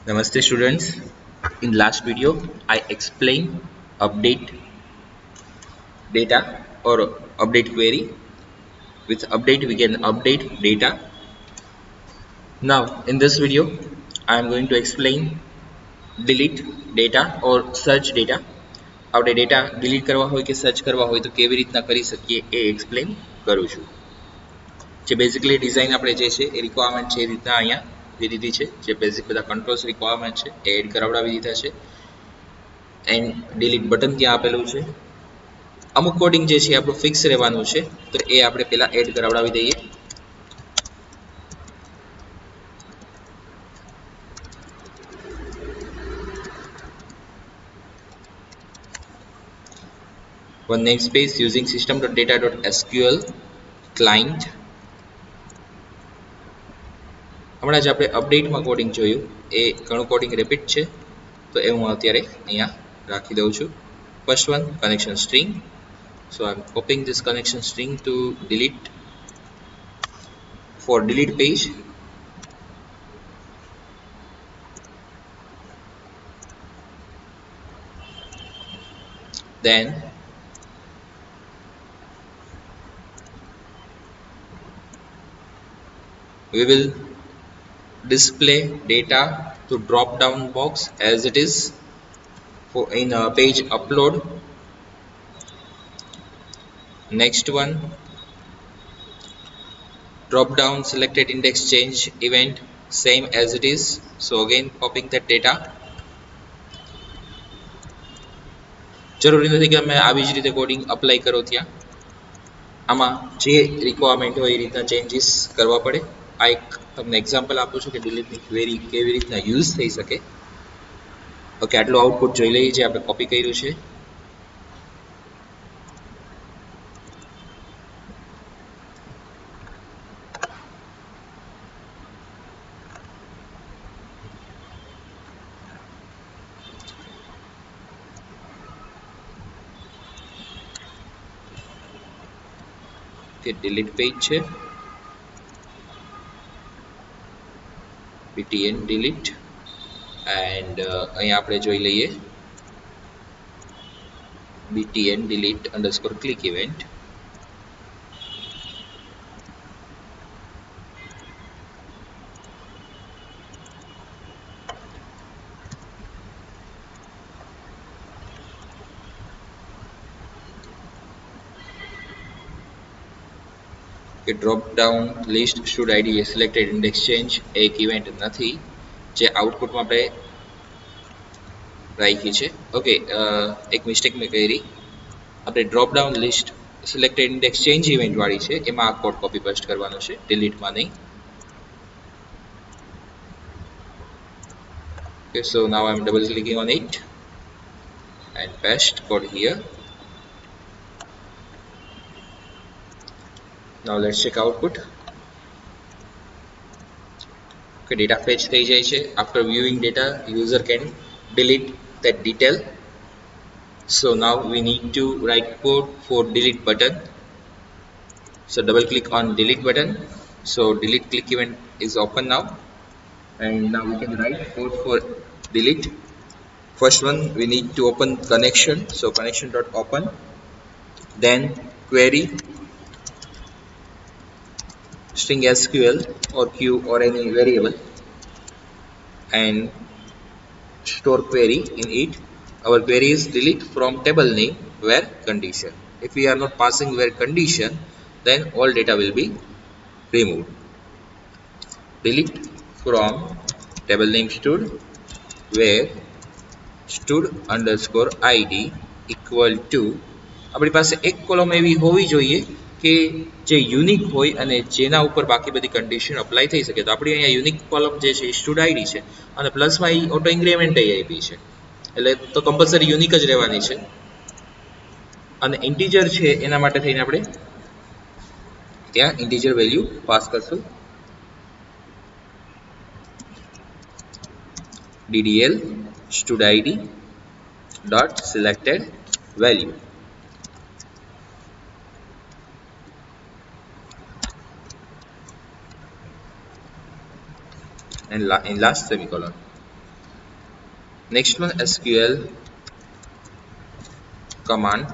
Namaste students. In last video, I explained update data or update query. With update, we can update data. Now, in this video, I am going to explain delete data or search data. આપણે data delete કરવા હોય કે search કરવા હોય તો કેવી રીતના કરી શકીએ એ એક્સપ્લેન કરું છું. જે બેઝિકલી ડિઝાઇન આપણે જે છે એ રિક્વાયરમેન્ટ છે એ રીતના અહીંયા દીધી છે. જે બેઝિક બધા કંટ્રોલ્સ રિક્વાયરમેન્ટ છે એ એડ કરાવડાવી દીધા છે. એન્ડ ડિલીટ બટન ત્યાં આપેલું છે. અમુક કોડિંગ જે છે આપણું ફિક્સ રહેવાનું છે તો એ આપણે પહેલા એડ કરાવડાવી દઈએ. One namespace using system.data.sql client. હમણાં જ આપણે અપડેટમાં કોડિંગ જોયું એ ઘણું કોડિંગ રિપીટ છે તો એ હું અત્યારે અહીંયા રાખી દઉં છું. First one connection string. So I'm copying this connection string to delete for delete page. Then we will display data to drop down box as it is for in a page upload. Next one, drop down selected index change event same as it is, so again copying that data. જરૂરી નથી કે અમે આવી જ રીતે coding apply કરો ત્યાં, આમાં જે રિક્વાયરમેન્ટ હોય એ રીતના ચેન્જીસ કરવા પડે. આ એક તમને એક્ઝામ્પલ આપું છું કે ડિલીટની ક્વેરી કેવી રીતના યુઝ થઈ શકે. ઓકે, આટલું આઉટપુટ જોઈ લઈએ જે આપણે કોપી કર્યું છે. કે delete page છે, btn delete and અહીંયા આપણે જોઈ લઈએ btn delete underscore click event. કે drop down list should ID selected index change એક ઇવેન્ટ નથી જે આઉટપુટમાં આપણે રાખી છે. ઓકે, એક મિસ્ટેક મેં કરી. આપણે drop down list selected index change event વાળી છે એમાં આ કોડ કોપી પેસ્ટ કરવાનો છે, ડિલીટમાં નહીં. Okay, so now I'm double clicking on it and paste code here. Now let's check output. Okay, data fetch થઈ જાય છે. After viewing data, user can delete that detail. So now we need to write code for delete button. So double click on delete button. So delete click event is open now, and now we can write code for delete. First one, we need to open connection. So connection dot open, then query string SQL or Q or any variable and store query in it. Our query is delete from table name where condition. If we are not passing where condition, then all data will be removed. Delete from table name stood where stood underscore id equal to આપણી પાસે એક column એવી હોવી જોઈએ કે જે unique હોય અને જેના ઉપર બાકી બધી કન્ડિશન અપ્લાય થઈ શકે. તો આપણી અહીંયા યુનિક કોલમ જે છે એ સ્ટુડ આઈડી છે અને પ્લસમાં એ ઓટો ઇન્ક્રીમેન્ટ આપી છે, એટલે તો કમ્પલસરી યુનિક જ રહેવાની છે. અને ઇન્ટીજર છે એના માટે થઈને આપણે ત્યાં ઇન્ટીજર વેલ્યુ પાસ કરશું. ddl studid dot selected value. And in last semicolon. Next one, SQL command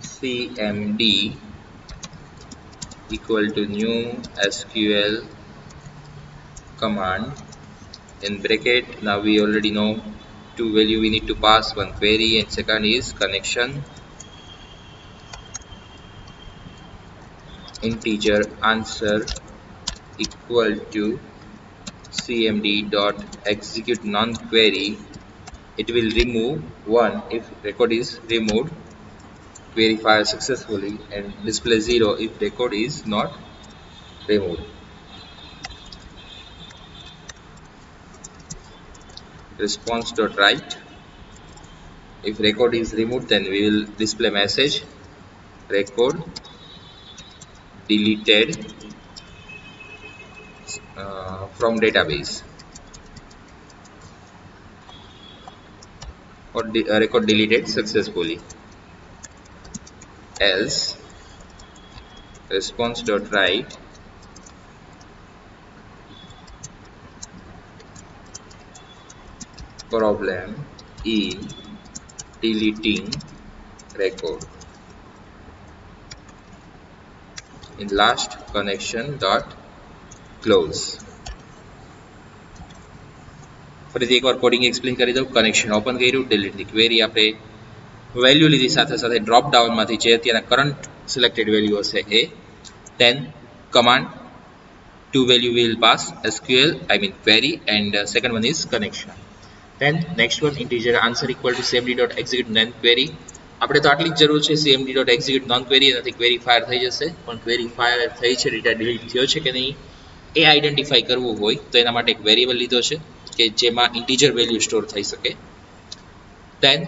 cmd equal to new SQL command in bracket. Now we already know two value we need to pass, one query and second is connection. Integer answer equal to cmd dot execute non-query. It will remove 1 if record is removed, query fire successfully, and display 0 if record is not removed. Response dot write. If record is removed, then we will display message record deleted from database, or record deleted successfully. Else response dot write problem in deleting record. In last connection dot close. ફરીથી એકવાર coding explain કરી દઉં. Connection open કર્યું, ડિલીટની query આપણે value લીધી, સાથે સાથે drop ડાઉનમાંથી જે અત્યારના કરંટ સિલેક્ટેડ વેલ્યુ હશે એ. then command two value will pass SQL, I mean query, and second one is connection. then next one, integer answer equal to cmd dot execute non query. આપણે તો આટલી જ જરૂર છે, cmd dot execute non query, એનાથી query fire થઈ જશે. પણ query ફાયર થઈ છે, ડેટા ડિલીટ થયો છે કે નહીં એ આઈડેન્ટિફાઈ કરવું હોય તો એના માટે એક વેરિયેબલ લીધો છે કે જેમાં ઇન્ટીજર વેલ્યુ સ્ટોર થઈ શકે. then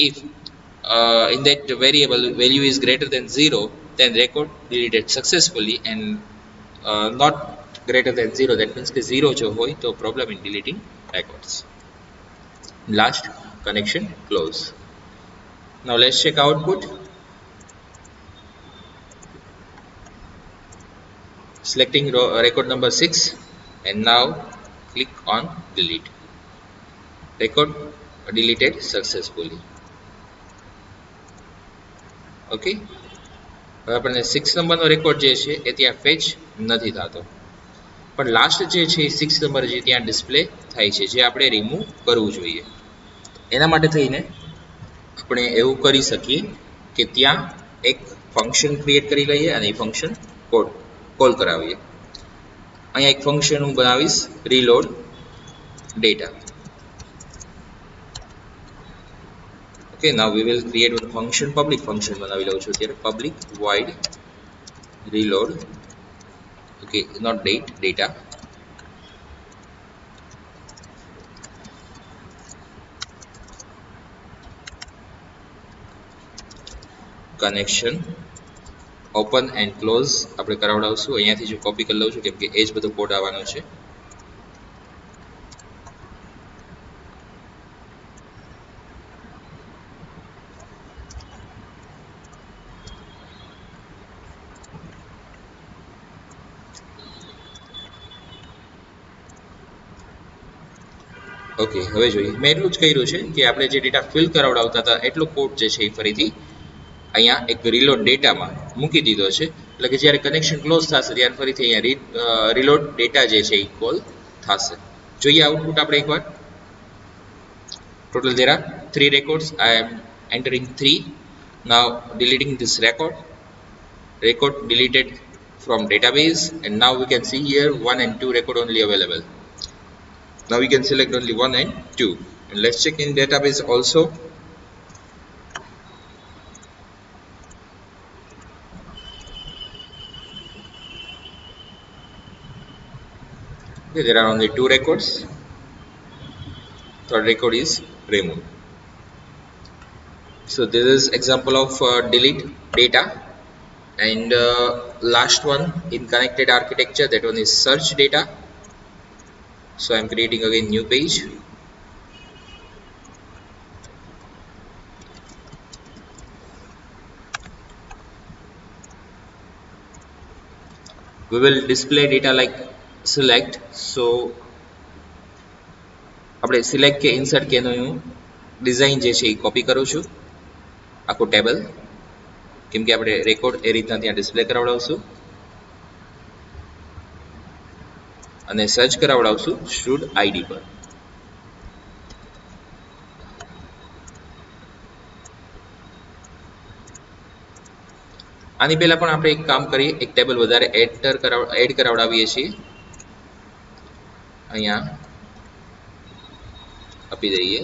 if in that variable value is greater than 0, then record deleted successfully, and not greater than 0, that means કે 0 જો હોય તો problem in deleting records. Last connection close. Now let's check output. Selecting record number 6 and now click on delete. Record deleted successfully. Okay, હવે આપણને 6 નંબરનો record જે છે એ ત્યાં ફેચ નથી થતો, પણ લાસ્ટ જે છે એ 6 નંબર જે ત્યાં ડિસ્પ્લે થાય છે, જે આપણે રિમૂવ કરવું જોઈએ. એના માટે થઈને આપણે એવું કરી શકીએ કે ત્યાં એક ફંક્શન ક્રિએટ કરી લઈએ અને એ ફંક્શન કોલ કરાવીએ. અહીંયા એક ફંક્શન હું બનાવીશ reload data. Okay, now we will create one function, public function બનાવી લઉં છું અત્યારે, public void reload, okay, not date, data. connection open and close આપણે કરાવડાવશું. અહીંયાથી જો કોપી કરી લઉં છું કેમ કે એ જ બધો કોડ આવવાનો છે. ઓકે, હવે જોઈએ. મેં એટલું જ કર્યું છે કે આપણે જે ડેટા ફિલ કરાવડાવતા હતા એટલો કોડ જે છે એ ફરીથી અહીંયા એક રીલોડ ડેટામાં મૂકી દીધો છે, એટલે કે જ્યારે કનેક્શન ક્લોઝ થશે ત્યારે ફરીથી અહીંયા રીલોડ ડેટા જે છે એ કોલ થશે. જોઈએ આઉટપુટ આપણે એકવાર. total there are 3 records. I am entering 3. now deleting this record deleted from database, and now we can see here 1 and 2 record only available. Now we can select only 1 and 2, and let's check in database also. Okay, there are only 2 records. Third record is removed. So this is example of delete data. And last one in connected architecture, that one is search data. So I am creating again new page. We will display data like select. So આપણે select કે insert કેનો હું design જે છે એ copy કરું છું, આખું table, કેમ કે આપણે રેકોર્ડ એ રીતના ત્યાં ડિસ્પ્લે કરાવડાવશું અને સર્ચ કરાવડાવશું સ્ટુડ આઈડી પર. આની પહેલા પણ આપણે એક કામ કરીએ, એક ટેબલ વધારે એડ કરાવડાવીએ છીએ. અહીંયા આપી દઈએ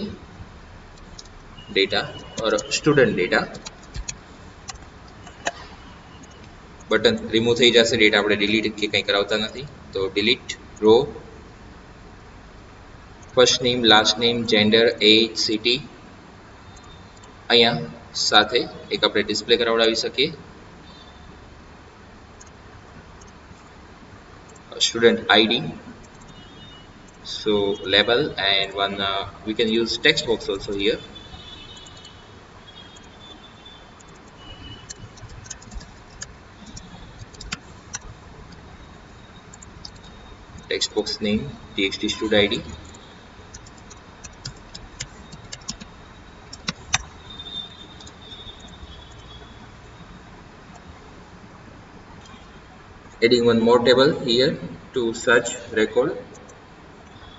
ડેટા ઓર સ્ટુડન્ટ ડેટા. બટન રિમૂવ થઈ જશે, ડેટા આપણે ડિલીટ કે કંઈ કરાવતા નથી. તો delete row, first name, last name, gender, age, city. અહીંયા સાથે એક આપણે ડિસ્પ્લે કરાવડાવી શકીએ student ID, so label, and one we can use text box also here. Text box name txt stud id, adding one more table here to search record.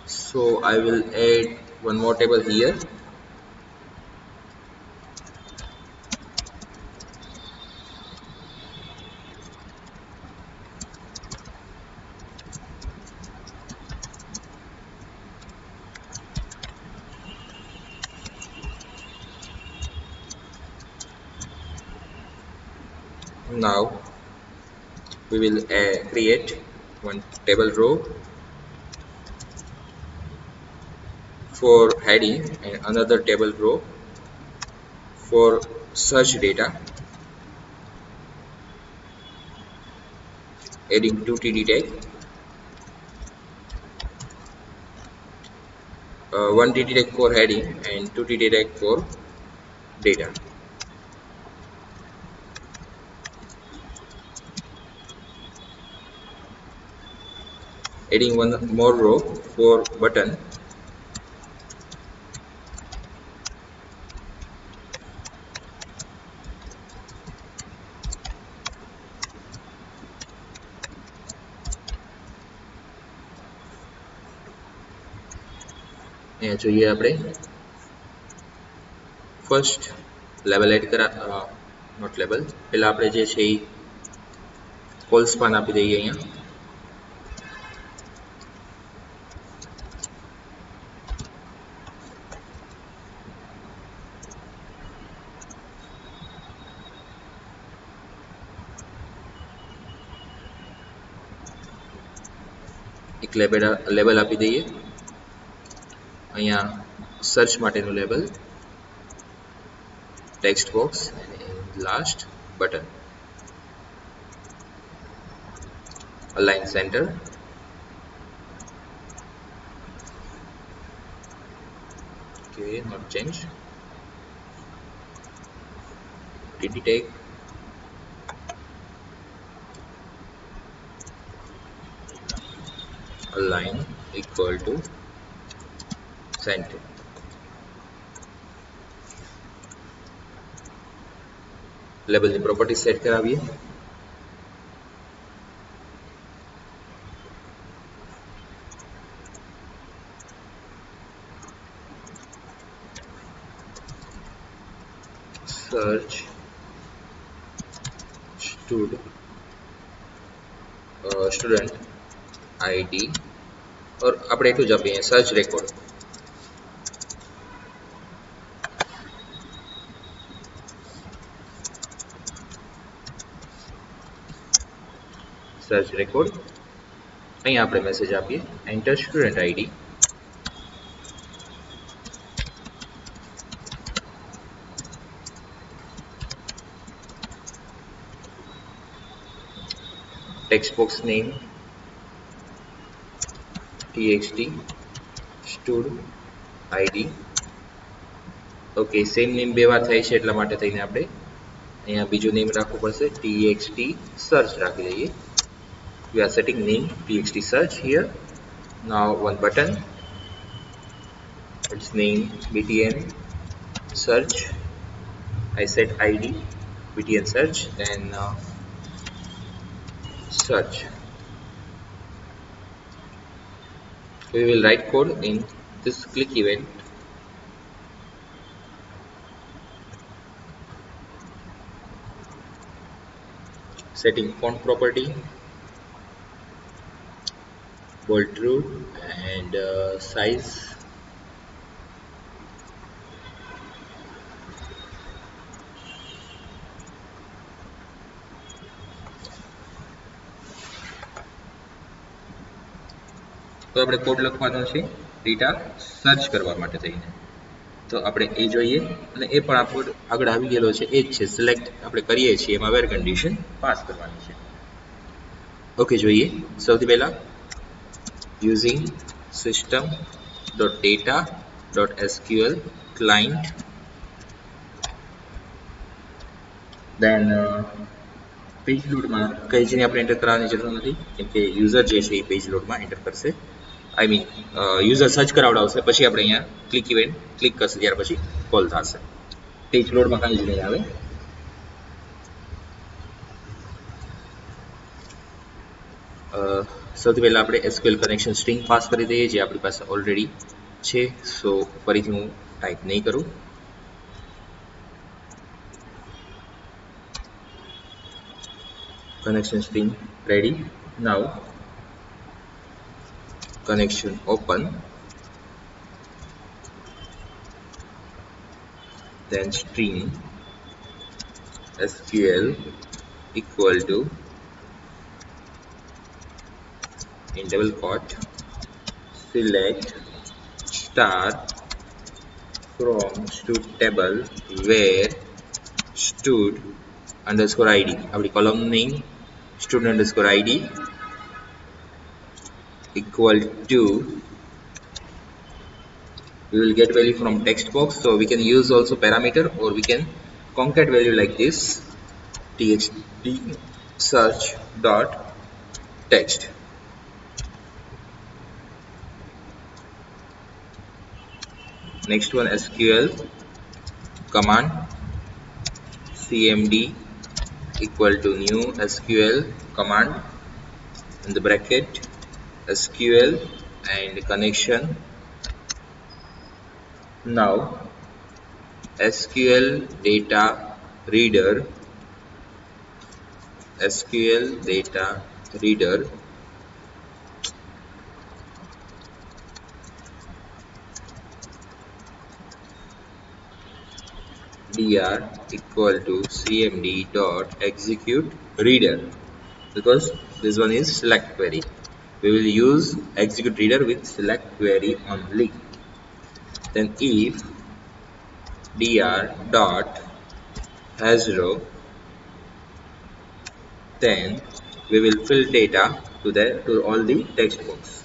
So I will add one more table here. Now we will create one table row for heading and another table row for search data, adding 2 td tag, 1 td tag for heading and 2 td tag for data. Adding one more row for button, અહીંયા જોઈએ આપણે first level add note level, પહેલાં આપણે જે છે એ call span આપી દઈએ. અહીંયા એક લેબલ આપી દઈએ. અહીંયા સર્ચ માટેનું label, text box, last button, align center, okay, not change, td tag, align equal to center. લેબલની પ્રોપર્ટી સેટ કરાવીએ. search student id और આપણે એટલું જ આપીએ સર્ચ રેકોર્ડ. સર્ચ રેકોર્ડ અહીંયા આપણે મેસેજ આપીએ enter student ID, text box name txt stud id. Okay, same name બે વાર થાય છે એટલા માટે થઈને આપણે અહીંયા બીજું નેમ રાખવું પડશે, txt search રાખી દઈએ. We are setting name txt search here. Now one button, its name btn search. I set id btn search, then search. We will write code in this click event. Setting font property, bold true, and size. તો આપણે code લખવાનો છે data search કરવા માટે થઈને. તો આપણે એ જોઈએ, અને એ પણ આપણો આગળ આવી ગયેલો છે, એ જ છે સિલેક્ટ આપણે કરીએ છીએ એમાં વેર કન્ડિશન પાસ કરવાની છે. ઓકે, જોઈએ. સૌથી પહેલા using system dot data dot SQL client, then page લોડમાં કંઈ જ આપણે એન્ટર કરવાની જરૂર નથી, કેમ કે યુઝર જે છે એ પેજ લોડમાં એન્ટર કરશે. આઈ મીન યુઝર સર્ચ કરાવડાવશે, પછી આપણે અહીંયા ક્લિક ઇવેન્ટ ક્લિક કરશે, ત્યાર પછી કોલ થશે. પેજ લોડમાં કાંઈ જ નહીં આવે. સૌથી પહેલાં આપણે એસક્યુએલ કનેક્શન સ્ટ્રિંગ પાસ કરી દઈએ, જે આપણી પાસે ઓલરેડી છે. સો ફરીથી હું ટાઈપ નહીં કરું. connection string ready. Now connection open, then string SQL equal to in double quote select star from stud table where stud underscore id, our column name stud underscore id equal to, we will get value from text box, so we can use also parameter, or we can concat value like this txt search dot text. Next one, SQL command cmd equal to new SQL command in the bracket SQL and connection. Now SQL data reader dr equal to cmd dot execute reader, because this one is select query. We will use execute reader with select query only. Then if dr dot has row, then we will fill data to all the text box.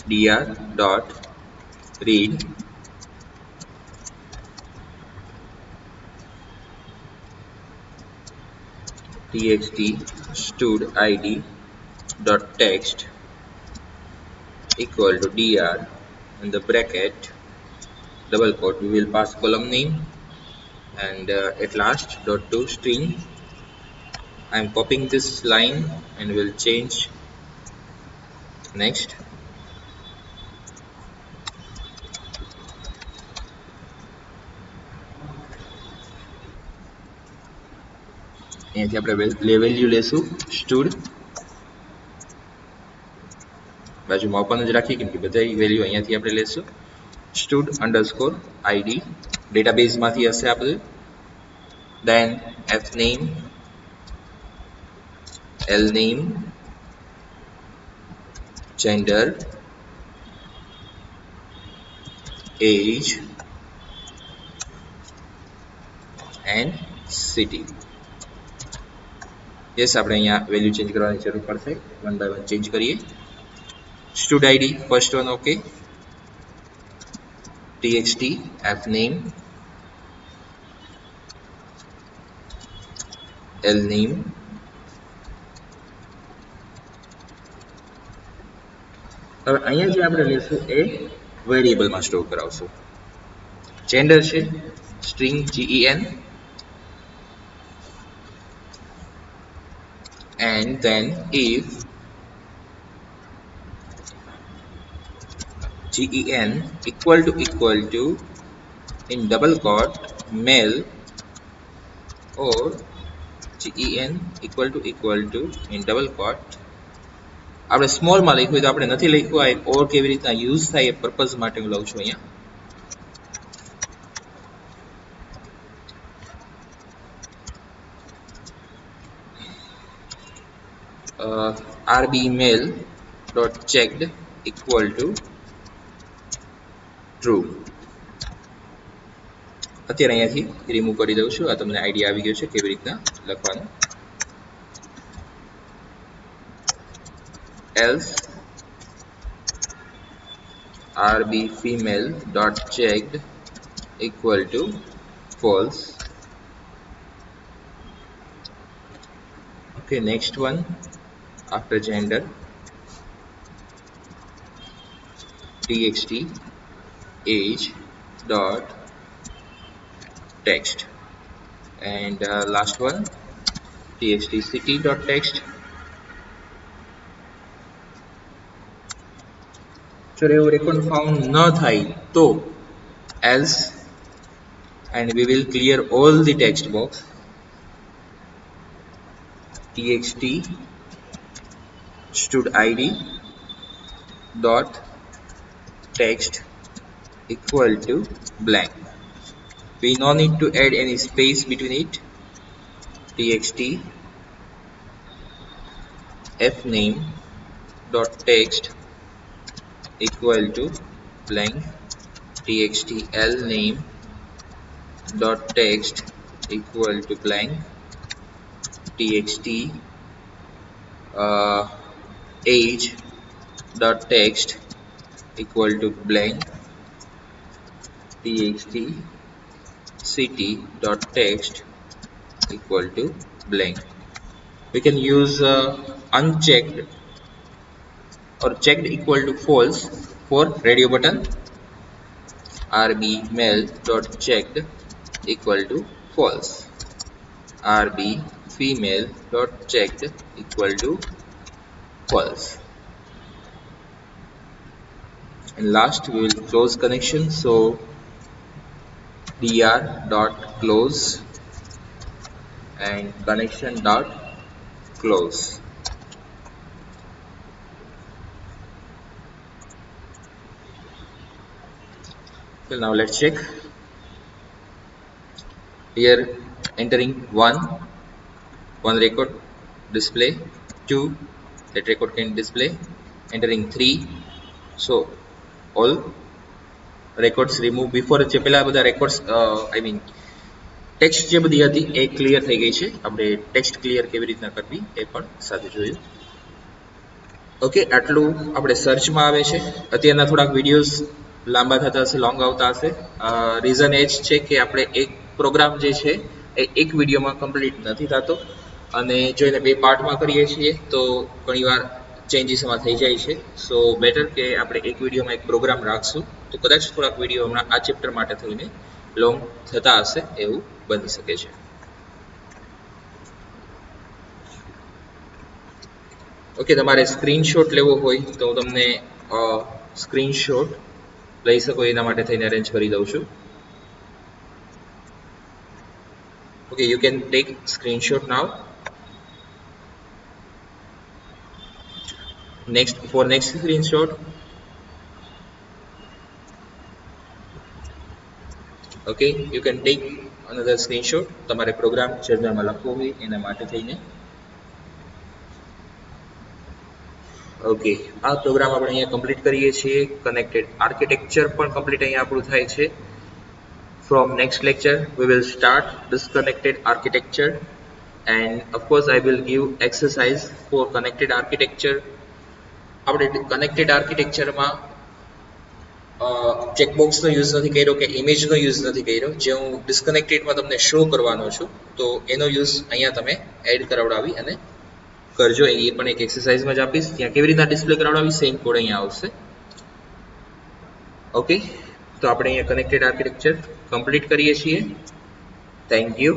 dr dot read txt stud id dot text equal to dr in the bracket double quote, we will pass column name, and at last dot to string. I am copying this line and will change. Next, અહીંયાથી આપણે value લેશું stood, બાજુમાં open જ રાખીએ, કેમ કે બધા value અહીંયાથી આપણે લેશું. સ્ટુડ અંડરસ્કોર આઈડી ડેટાબેઝમાંથી હશે આ બધું. Then F name, L name, gender, age and city. Yes, આપણે અહીંયા વેલ્યુ ચેન્જ કરવાની જરૂર પડશે. વન બાય વન ચેન્જ કરીએ. Stud ID first one okay, txt f name, l name, હવે અહીંયા જે આપણે લેશું એ વેરિયેબલમાં સ્ટોર કરાવશો. જેન્ડર છે string GEN, and then if GEN equal to in double quote male or GEN equal to in double quote. આપણે સ્મોલમાં લખ્યું તો આપણે નથી લખ્યું. આ એક ઓર કેવી રીતના યુઝ થાય એ પર્પઝ માટે હું લઉં છું અહીંયા. RB male dot checked equal to true. અત્યારે અહીંયાથી રિમૂવ કરી દઉં છું. આ તમને આઈડિયા આવી ગયો છે કેવી રીતના લખવાનું. else RB female dot checked equal to false. Okay, next one after gender txt age dot text, and last one txt city dot text. જો એવું રેકોર્ડ ફાઉન્ડ ન થાય તો else, and we will clear all the text box. txt std dot text equal to blank. We no need to add any space between it. txt fname dot text equal to blank. txt lname dot text equal to blank. txt age dot text equal to blank. txt city dot text equal to blank. We can use unchecked or checked equal to false for radio button. RB male dot checked equal to false. RB female dot checked equal to false. And last we will close connection. So dr dot close and connection dot close. So now let's check. Here entering one record display, 2 that record can display, entering 3. So all records remove before જે પેલા બધા records I mean text જે બધી હતી એ clear થઈ ગઈ છે. આપણે ટેક્સ્ટ ક્લિયર કેવી રીતના કરવી એ પણ સાથે જોયું. ઓકે, આટલું આપણે સર્ચમાં આવે છે. અત્યારના થોડાક વિડીયોઝ લાંબા થતા હશે, લોંગ આવતા હશે. રીઝન એ જ છે કે આપણે એક પ્રોગ્રામ જે છે એ એક વિડીયોમાં કમ્પ્લીટ નથી થતો, અને જો એને બે પાર્ટમાં કરીએ છીએ તો ઘણીવાર ચેન્જીસ એમાં થઈ જાય છે. સો બેટર કે આપણે એક વિડીયોમાં એક પ્રોગ્રામ રાખશું તો કદાચ થોડાક વિડીયો હમણાં આ ચેપ્ટર માટે થઈને લોંગ થતા હશે એવું બની શકે છે. ઓકે, તમારે સ્ક્રીનશોટ લેવો હોય તો હું તમને સ્ક્રીનશોટ લઈ શકો એના માટે થઈને અરેન્જ કરી દઉં છું. Okay, you can take screenshot now. For next screenshot, okay, you can take another screenshot. તમારે પ્રોગ્રામ જર્નલમાં લખવો હોય એના માટે થઈને. ઓકે, આ પ્રોગ્રામ આપણે અહીંયા કમ્પ્લીટ કરીએ છીએ. કનેક્ટેડ આર્કિટેક્ચર પણ કમ્પ્લીટ અહીંયા આપણું થાય છે. From next lecture we will start disconnected architecture, and of course I will give exercise for connected architecture. આપણે connected architecture માં ચેકબોક્સનો યુઝ નથી કર્યો કે ઇમેજનો યુઝ નથી કર્યો. જે હું ડિસ્કનેક્ટેડમાં તમને શો કરવાનો છું તો એનો યુઝ અહીંયા તમે એડ કરાવડાવી અને કરજો. એ પણ એક એક્સરસાઇઝમાં જ આપીશ. ત્યાં કેવી રીતના ડિસ્પ્લે કરાવડાવી સેમ કોડ અહીંયા આવશે. ઓકે, તો આપણે અહીંયા કનેક્ટેડ આર્કિટેક્ચર કમ્પ્લીટ કરીએ છીએ. Thank you.